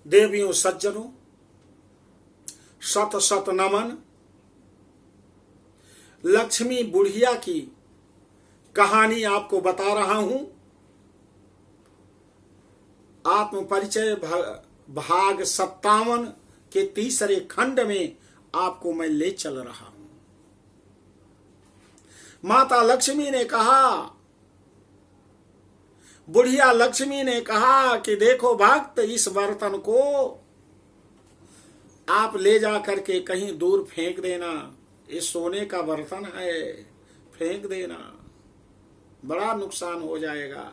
देवियों सज्जनों, शत शत नमन। लक्ष्मी बुढ़िया की कहानी आपको बता रहा हूं। आत्म परिचय भाग 57 के तीसरे खंड में आपको मैं ले चल रहा हूं। माता लक्ष्मी ने कहा, बुढ़िया लक्ष्मी ने कहा कि देखो भक्त, इस बर्तन को आप ले जा करके कहीं दूर फेंक देना। ये सोने का बर्तन है, फेंक देना, बड़ा नुकसान हो जाएगा।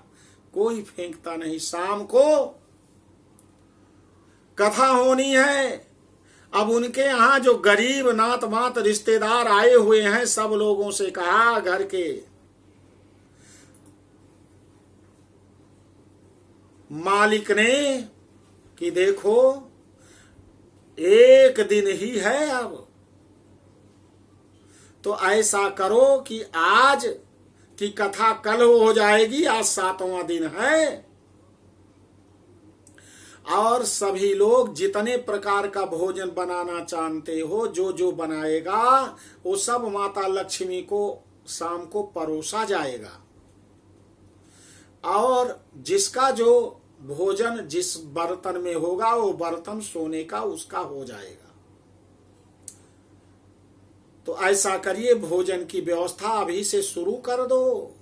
कोई फेंकता नहीं। शाम को कथा होनी है। अब उनके यहाँ जो गरीब नात मात रिश्तेदार आए हुए हैं, सब लोगों से कहा घर के मालिक ने कि देखो एक दिन ही है, अब तो ऐसा करो कि आज की कथा कल हो जाएगी, आज 7वां दिन है, और सभी लोग जितने प्रकार का भोजन बनाना चाहते हो, जो जो बनाएगा वो सब माता लक्ष्मी को शाम को परोसा जाएगा। और जिसका जो भोजन जिस बर्तन में होगा वो बर्तन सोने का उसका हो जाएगा। तो ऐसा करिए, भोजन की व्यवस्था अभी से शुरू कर दो।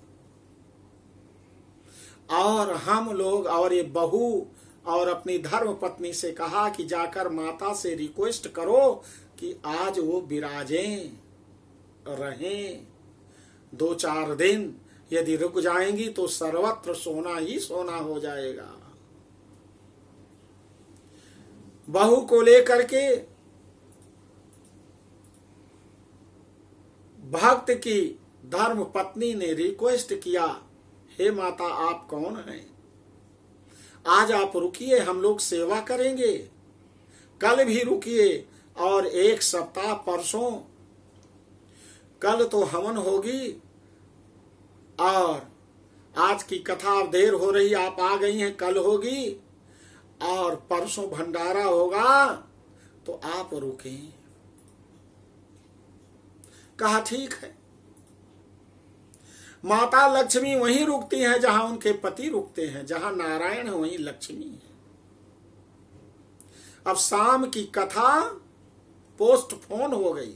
और हम लोग और ये बहू और अपनी धर्म पत्नी से कहा कि जाकर माता से रिक्वेस्ट करो कि आज वो विराजें, रहें 2-4 दिन। यदि रुक जाएंगी तो सर्वत्र सोना ही सोना हो जाएगा। बहू को लेकर के भक्त की धर्म पत्नी ने रिक्वेस्ट किया, हे माता आप कौन हैं? आज आप रुकिए, हम लोग सेवा करेंगे। कल भी रुकिए, और 1 सप्ताह परसों, कल तो हवन होगी, और आज की कथा देर हो रही, आप आ गई हैं, कल होगी, और परसों भंडारा होगा, तो आप रुकें। कहा ठीक है। माता लक्ष्मी वहीं रुकती हैं जहां उनके पति रुकते हैं। जहां नारायण है वहीं लक्ष्मी है। अब शाम की कथा पोस्टपोन हो गई।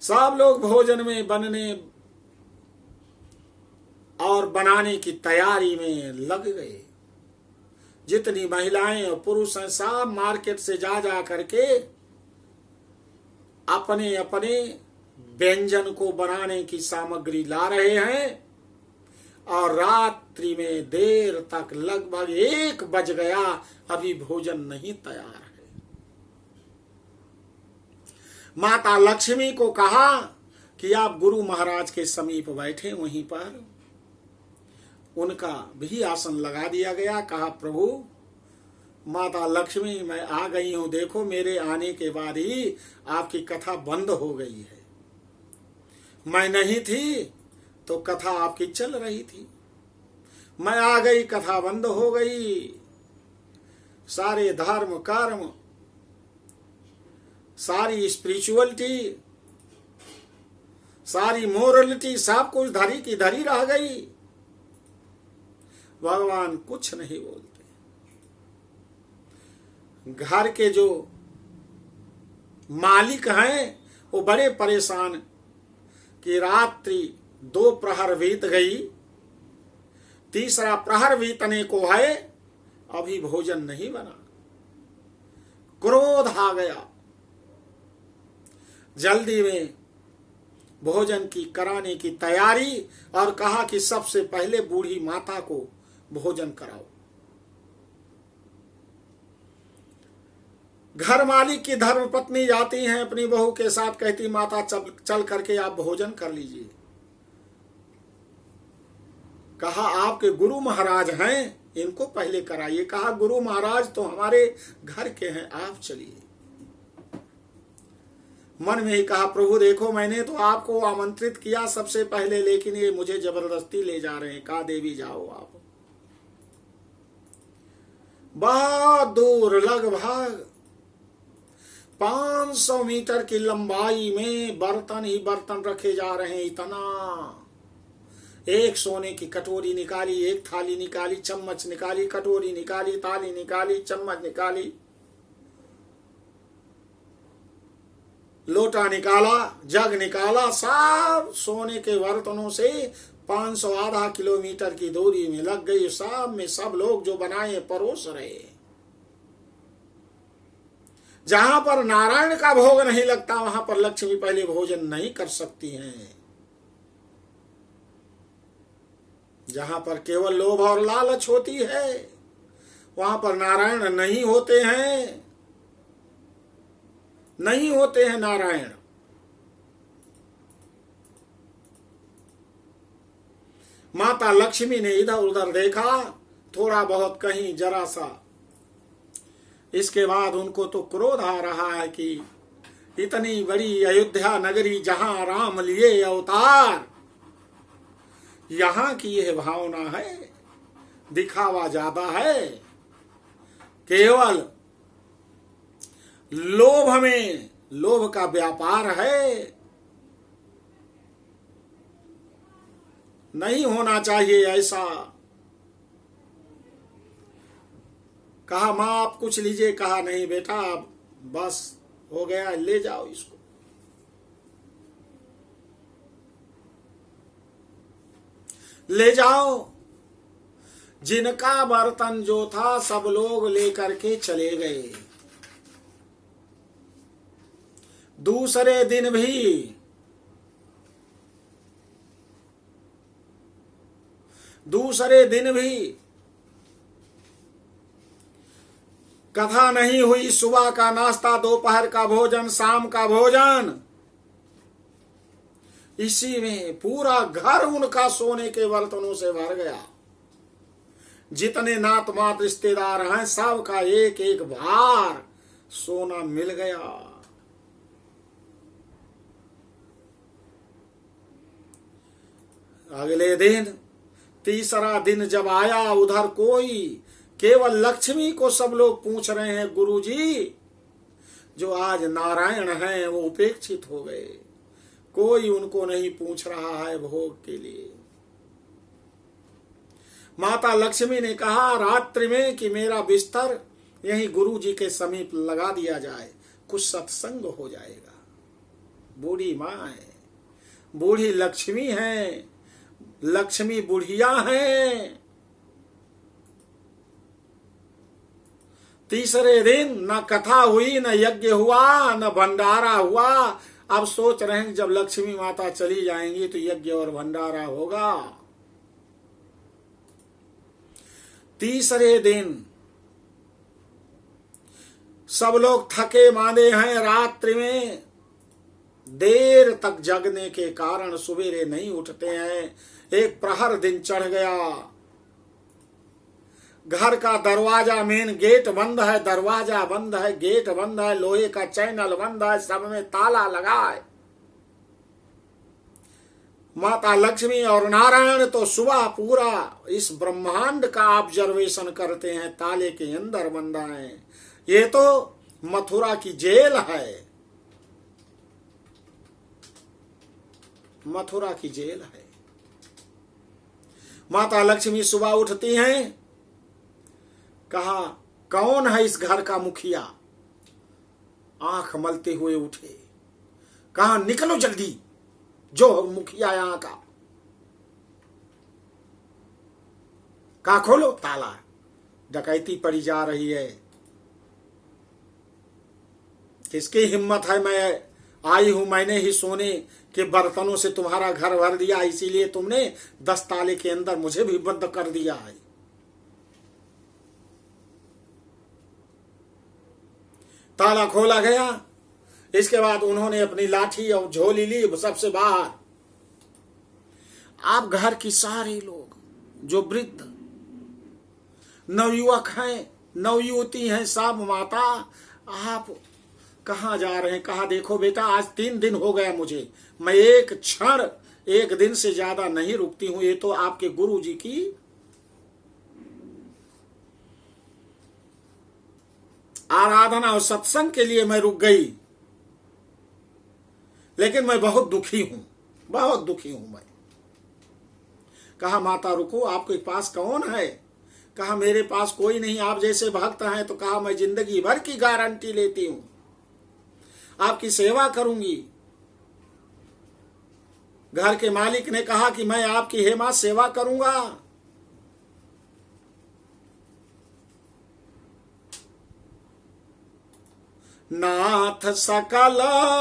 सब लोग भोजन में बनने और बनाने की तैयारी में लग गए। जितनी महिलाएं और पुरुष हैं सब मार्केट से जा करके अपने अपने व्यंजन को बनाने की सामग्री ला रहे हैं। और रात्रि में देर तक, लगभग 1 बज गया, अभी भोजन नहीं तैयार है। माता लक्ष्मी को कहा कि आप गुरु महाराज के समीप बैठे, वहीं पर उनका भी आसन लगा दिया गया। कहा प्रभु माता लक्ष्मी मैं आ गई हूं, देखो मेरे आने के बाद ही आपकी कथा बंद हो गई है। मैं नहीं थी तो कथा आपकी चल रही थी, मैं आ गई, कथा बंद हो गई। सारे धर्म कर्म, सारी स्पिरिचुअलिटी, सारी मोरलिटी, सब कुछ धरी की धरी रह गई। भगवान कुछ नहीं बोलते। घर के जो मालिक हैं वो बड़े परेशान कि रात्रि 2 प्रहर बीत गई, 3रा प्रहर बीतने को है, अभी भोजन नहीं बना। क्रोध आ गया। जल्दी में भोजन की कराने की तैयारी, और कहा कि सबसे पहले बूढ़ी माता को भोजन कराओ। घर मालिक की धर्म पत्नी जाती हैं अपनी बहू के साथ, कहती माता चल करके आप भोजन कर लीजिए। कहा आपके गुरु महाराज हैं, इनको पहले कराइए। कहा गुरु महाराज तो हमारे घर के हैं, आप चलिए। मन में ही कहा प्रभु देखो मैंने तो आपको आमंत्रित किया सबसे पहले, लेकिन ये मुझे जबरदस्ती ले जा रहे हैं। कहा देवी जाओ आप। बहुत दूर, लगभग 500 मीटर की लंबाई में बर्तन ही बर्तन रखे जा रहे हैं। इतना, एक सोने की कटोरी निकाली, एक थाली निकाली, चम्मच निकाली, कटोरी निकाली, थाली निकाली, चम्मच निकाली, लोटा निकाला, जग निकाला, सब सोने के बर्तनों से 500 आधा किलोमीटर की दूरी में लग गई। सब में सब लोग जो बनाए परोस रहे। जहां पर नारायण का भोग नहीं लगता वहां पर लक्ष्मी पहले भोजन नहीं कर सकती हैं। जहां पर केवल लोभ और लालच होती है वहां पर नारायण नहीं होते हैं, नहीं होते हैं नारायण। माता लक्ष्मी ने इधर उधर देखा, थोड़ा बहुत कहीं जरा सा, इसके बाद उनको तो क्रोध आ रहा है कि इतनी बड़ी अयोध्या नगरी जहां राम लिए अवतार, यहां की यह भावना है, दिखावा ज्यादा है, केवल लोभ में, लोभ का व्यापार है, नहीं होना चाहिए ऐसा। कहा मां आप कुछ लीजिए, कहा नहीं बेटा बस हो गया, ले जाओ इसको। ले जाओ। जिनका बर्तन जो था सब लोग लेकर के चले गए। दूसरे दिन भी कथा नहीं हुई। सुबह का नाश्ता, दोपहर का भोजन, शाम का भोजन, इसी में पूरा घर उनका सोने के बर्तनों से भर गया। जितने नात मात रिश्तेदार हैं सबका एक एक भार सोना मिल गया। अगले दिन, तीसरा दिन जब आया, उधर कोई, केवल लक्ष्मी को सब लोग पूछ रहे हैं गुरुजी, जो आज नारायण हैं वो उपेक्षित हो गए, कोई उनको नहीं पूछ रहा है भोग के लिए। माता लक्ष्मी ने कहा रात्रि में कि मेरा बिस्तर यहीं गुरुजी के समीप लगा दिया जाए, कुछ सत्संग हो जाएगा। बूढ़ी माँ है, बूढ़ी लक्ष्मी है, लक्ष्मी बुढ़िया है। तीसरे दिन न कथा हुई, न यज्ञ हुआ, न भंडारा हुआ। अब सोच रहे हैं जब लक्ष्मी माता चली जाएंगी तो यज्ञ और भंडारा होगा। तीसरे दिन सब लोग थके मांदे हैं, रात्रि में देर तक जगने के कारण सुबेरे नहीं उठते हैं। एक प्रहर दिन चढ़ गया, घर का दरवाजा, मेन गेट बंद है, दरवाजा बंद है, गेट बंद है, लोहे का चैनल बंद है, सब में ताला लगा है। माता लक्ष्मी और नारायण तो सुबह पूरा इस ब्रह्मांड का ऑब्जर्वेशन करते हैं, ताले के अंदर बंद है। ये तो मथुरा की जेल है, मथुरा की जेल है। माता लक्ष्मी सुबह उठती हैं, कहा कौन है इस घर का मुखिया? आंख मलते हुए उठे, कहा निकलो जल्दी, जो मुखिया यहां का। कहा खोलो ताला, डकैती पड़ी जा रही है। किसकी हिम्मत है? मैं आई हूं, मैंने ही सोने के बर्तनों से तुम्हारा घर भर दिया, इसीलिए तुमने 10 ताले के अंदर मुझे भी बंद कर दिया है। ताला खोला गया। इसके बाद उन्होंने अपनी लाठी और झोली ली, सबसे बाहर। आप घर की सारे लोग जो वृद्ध नवयुवक हैं, नवयुवती हैं, सब माता आप कहाँ जा रहे हैं? कहा देखो बेटा, आज 3 दिन हो गया मुझे, मैं एक क्षण, एक दिन से ज्यादा नहीं रुकती हूं। ये तो आपके गुरु जी की आराधना और सत्संग के लिए मैं रुक गई, लेकिन मैं बहुत दुखी हूं, बहुत दुखी हूं मैं। कहा माता रुको, आपके पास कौन है? कहा मेरे पास कोई नहीं, आप जैसे भक्त हैं। तो कहा मैं जिंदगी भर की गारंटी लेती हूं, आपकी सेवा करूंगी। घर के मालिक ने कहा कि मैं आपकी हे मां सेवा करूंगा। नाथ सकल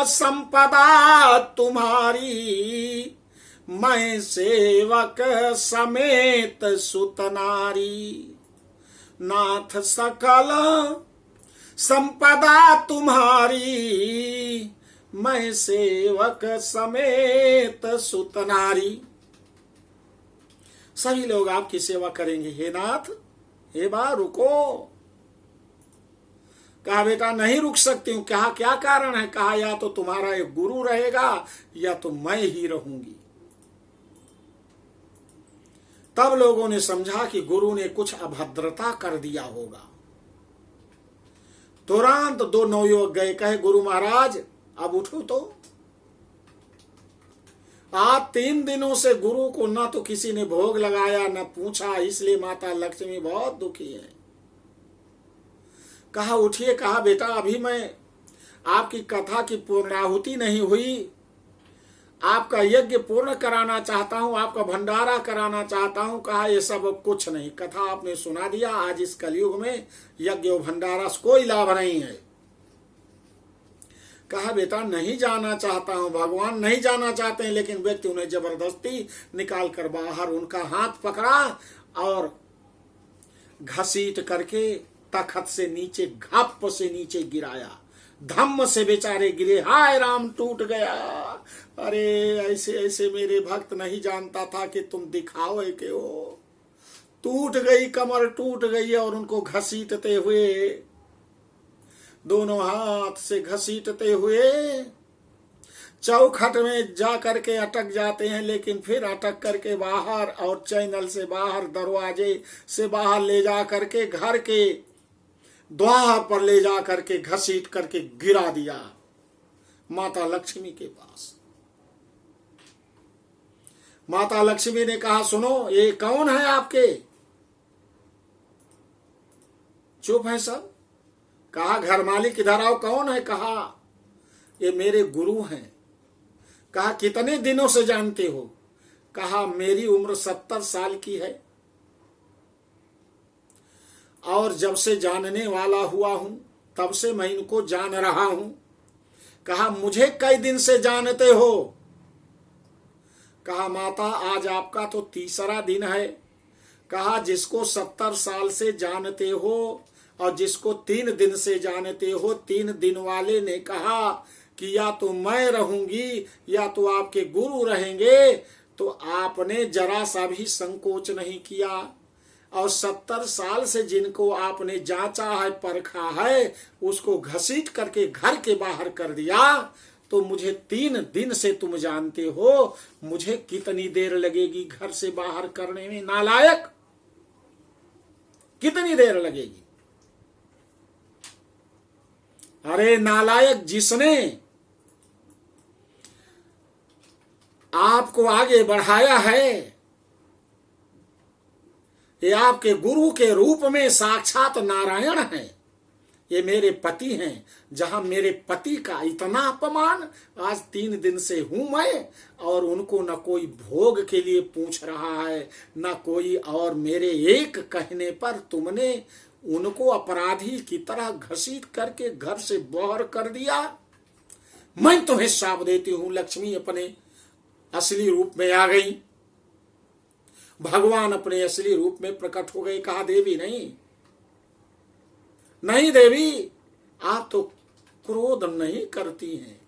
संपदा तुम्हारी, मैं सेवक समेत सुत नारी। नाथ सकल संपदा तुम्हारी, मैं सेवक समेत सुत नारी। सभी लोग आपकी सेवा करेंगे हे नाथ। हे बा रुको। कहा बेटा नहीं रुक सकती हूं। कहा क्या कारण है? कहा या तो तुम्हारा एक गुरु रहेगा या तो मैं ही रहूंगी। तब लोगों ने समझा कि गुरु ने कुछ अभद्रता कर दिया होगा। तुरंत दो नवयुवक गए, कहे गुरु महाराज अब उठो तो। आज 3 दिनों से गुरु को न तो किसी ने भोग लगाया न पूछा, इसलिए माता लक्ष्मी बहुत दुखी है। कहा उठिए। कहा बेटा अभी मैं आपकी कथा की पूर्णाहुति नहीं हुई, आपका यज्ञ पूर्ण कराना चाहता हूं, आपका भंडारा कराना चाहता हूं। कहा ये सब कुछ नहीं, कथा आपने सुना दिया। आज इस कलयुग में यज्ञ और भंडारा से कोई लाभ नहीं है। कहा बेटा नहीं जाना चाहता हूं, भगवान नहीं जाना चाहते हैं। लेकिन व्यक्ति उन्हें जबरदस्ती निकाल कर बाहर उनका हाथ पकड़ा और घसीट करके तखत से नीचे, घाप से नीचे गिराया। धम्म से बेचारे गिरे। हाय राम, टूट गया। अरे ऐसे ऐसे मेरे भक्त नहीं जानता था कि तुम दिखाओ के हो। टूट गई कमर, टूट गई। और उनको घसीटते हुए, दोनों हाथ से घसीटते हुए चौखट में जा करके अटक जाते हैं। लेकिन फिर अटक करके बाहर और चैनल से बाहर, दरवाजे से बाहर ले जा करके घर के द्वार पर ले जा करके घसीट करके गिरा दिया माता लक्ष्मी के पास। माता लक्ष्मी ने कहा सुनो, ये कौन है आपके? चुप है सब। कहा घर मालिक इधर आओ। कौन है? कहा ये मेरे गुरु हैं। कहा कितने दिनों से जानते हो? कहा मेरी उम्र 70 साल की है और जब से जानने वाला हुआ हूं तब से मैं इनको जान रहा हूं। कहा मुझे कई दिन से जानते हो? कहा माता आज आपका तो 3रा दिन है। कहा जिसको 70 साल से जानते हो और जिसको 3 दिन से जानते हो, 3 दिन वाले ने कहा कि या तो मैं रहूंगी या तो आपके गुरु रहेंगे। तो आपने जरा सा भी संकोच नहीं किया और 70 साल से जिनको आपने जांचा है, परखा है, उसको घसीट करके घर के बाहर कर दिया। तो मुझे 3 दिन से तुम जानते हो, मुझे कितनी देर लगेगी घर से बाहर करने में? नालायक, कितनी देर लगेगी? अरे नालायक, जिसने आपको आगे बढ़ाया है, ये आपके गुरु के रूप में साक्षात नारायण है। ये मेरे पति हैं। जहां मेरे पति का इतना अपमान आज 3 दिन से हूं मैं, और उनको न कोई भोग के लिए पूछ रहा है न कोई, और मेरे एक कहने पर तुमने उनको अपराधी की तरह घसीट करके घर से बाहर कर दिया। मैं तुम्हें शाप देती हूं। लक्ष्मी अपने असली रूप में आ गई। भगवान अपने असली रूप में प्रकट हो गए। कहा देवी नहीं, नहीं देवी, आप तो क्रोध नहीं करती हैं।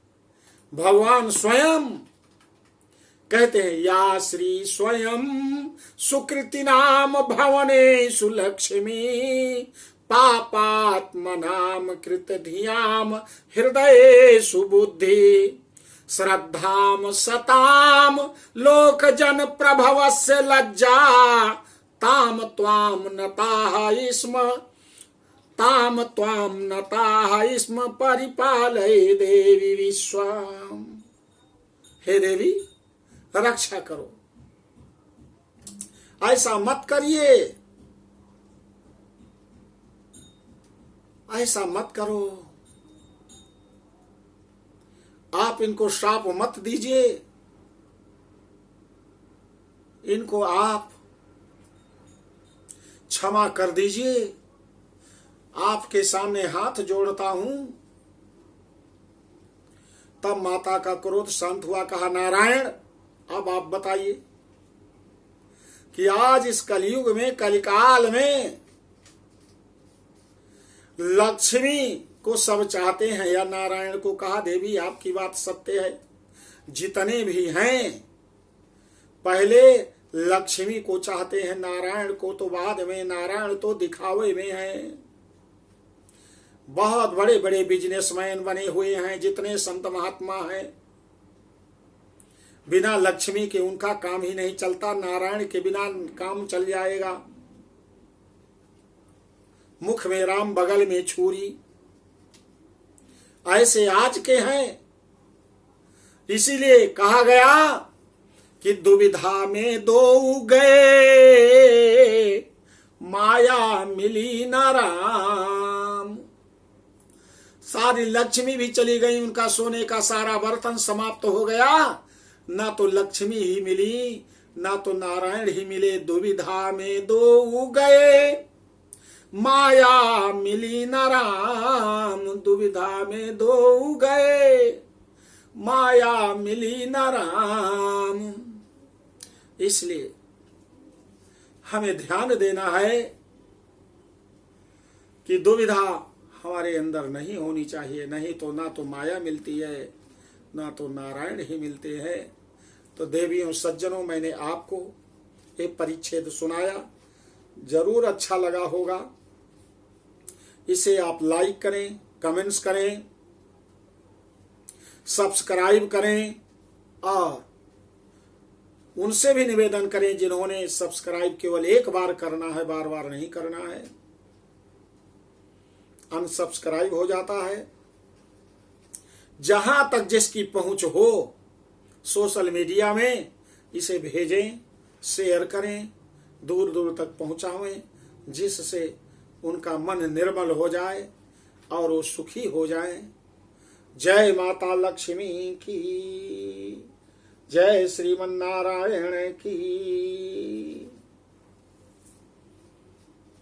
भगवान स्वयं कहते हैं या श्री स्वयं सुकृति नाम भवने सुलक्ष्मी पापात्मनाम कृत धियाम हृदय सुबुद्धि श्रद्धाम सताम लोक जन प्रभवस्य लज्जा ताम त्वाम नताः स्म ताम त्वाम नताः स्म परिपालय देवी विश्वाम। हे देवी रक्षा करो, ऐसा मत करिए, ऐसा मत करो, आप इनको श्राप मत दीजिए, इनको आप क्षमा कर दीजिए, आपके सामने हाथ जोड़ता हूं। तब माता का क्रोध शांत हुआ, कहा नारायण अब आप बताइए कि आज इस कलयुग में, कलिकाल में लक्ष्मी को सब चाहते हैं या नारायण को? कहा देवी आपकी बात सत्य है, जितने भी हैं पहले लक्ष्मी को चाहते हैं, नारायण को तो बाद में, नारायण तो दिखावे में है। बहुत बड़े बड़े बिजनेसमैन बने हुए हैं, जितने संत महात्मा हैं, बिना लक्ष्मी के उनका काम ही नहीं चलता, नारायण के बिना काम चल जाएगा। मुख में राम, बगल में छुरी, ऐसे आज के हैं। इसीलिए कहा गया कि दुविधा में दो गए, माया मिली न राम। सारी लक्ष्मी भी चली गई, उनका सोने का सारा बर्तन समाप्त हो गया, ना तो लक्ष्मी ही मिली ना तो नारायण ही मिले। दुविधा में दो गए, माया मिली न राम। दुविधा में दो गए, माया मिली न राम। इसलिए हमें ध्यान देना है कि दुविधा हमारे अंदर नहीं होनी चाहिए, नहीं तो ना तो माया मिलती है ना तो नारायण ही मिलते हैं। तो देवियों सज्जनों, मैंने आपको एक परिच्छेद सुनाया, जरूर अच्छा लगा होगा। इसे आप लाइक करें, कमेंट्स करें, सब्सक्राइब करें और उनसे भी निवेदन करें जिन्होंने सब्सक्राइब केवल एक बार करना है, बार बार नहीं करना है, अनसब्सक्राइब हो जाता है। जहां तक जिसकी पहुंच हो सोशल मीडिया में इसे भेजें, शेयर करें, दूर दूर तक पहुंचाएं, जिससे उनका मन निर्मल हो जाए और वो सुखी हो जाए। जय माता लक्ष्मी की, जय श्रीमन नारायण की।